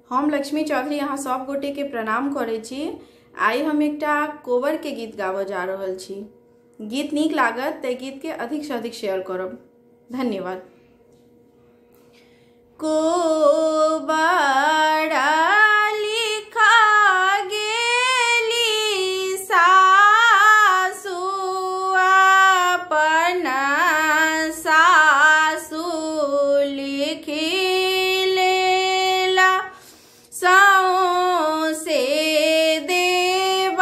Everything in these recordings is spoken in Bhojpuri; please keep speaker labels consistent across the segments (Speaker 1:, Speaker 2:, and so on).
Speaker 1: हम लक्ष्मी चौधरी यहाँ सब गोटे के प्रणाम करे छी। आई हम एकटा कोबर के गीत गाबऽ जा रहल छी। गीत नीक लागत ते गीत के अधिक से अधिक शेयर करब। धन्यवाद। कोबरा लिखा गेली सासु अपना सासु लिखी लेला सौंसे देवाल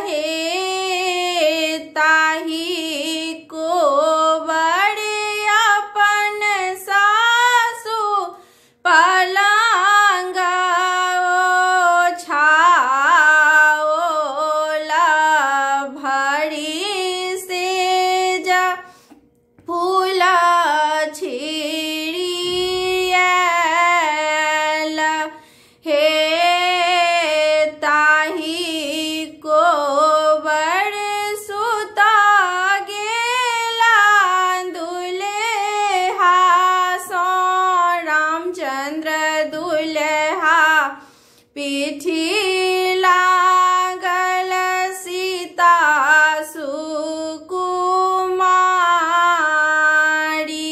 Speaker 1: हे ताही कोबर अपन सासु पलंग ओछाओला भरी से जा फूल छिड़ियल हे ताही कोबर सुता गेला दुल्हा सो रामचंद्र दुल्हा पीठी लागल सीता सुकुमारी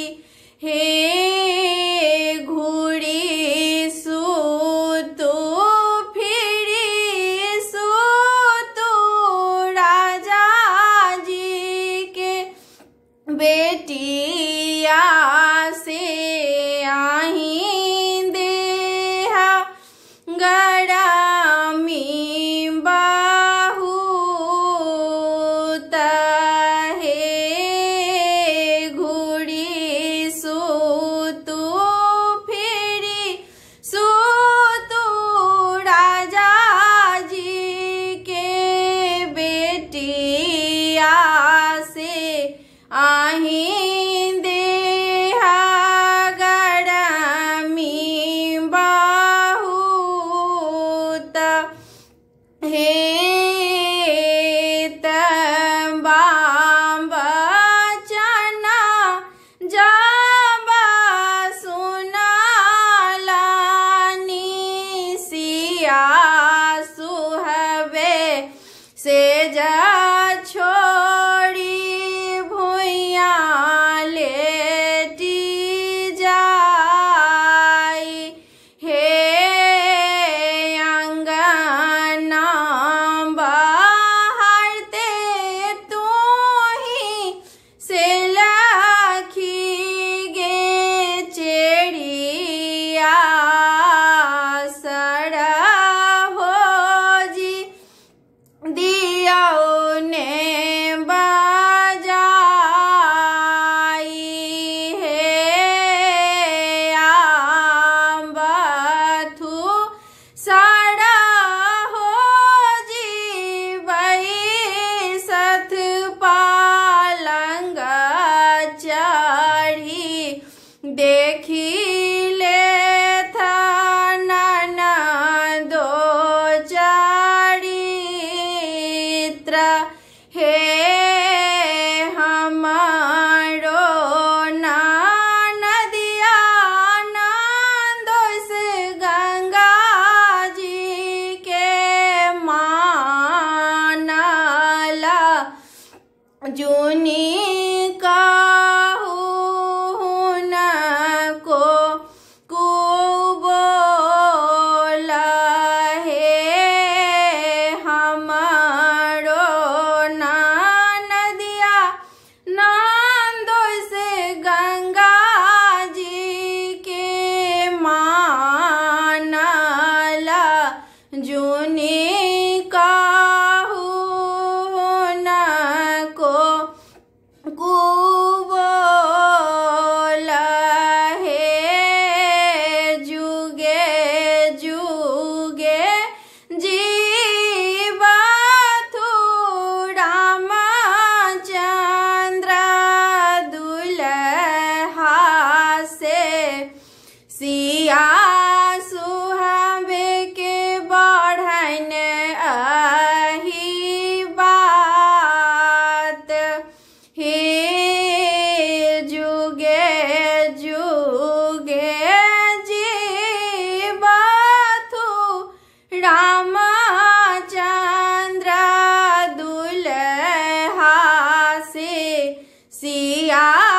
Speaker 1: हे घुड़ी सुतु फिरी सुतु राजा जी के बेटिया से आही देहा गरामी बहुत हे घुड़ी सुतु फिरी सुतु राजा जी के बेटिया से आही देहा गरामी बहुत हे तंबाम बचना जब सुनालानी सिया सुहबे से जा छोड़ी भुइया लेटी जाई हे अंगना बहारते तू ही से लखी गे चेड़िया सड़ा हो जी दिया ने बजाई हे आंबथु सड़ा हो जी बही सथ पालंग चढ़ी देखी ले था ननदो चरित्र हे हमारो नदिया नंदोस गंगा जी के मानला जुनी कहून को कुबोला हे हमारो नदिया नंदोस गंगा जी के मानला जुनी कहून को कुबोला हे जुगे जुगे जीवथु रामचंद्र दुल्हा से सिया सुहावे के बढ़न अही बात हे जुगे जुगे मैया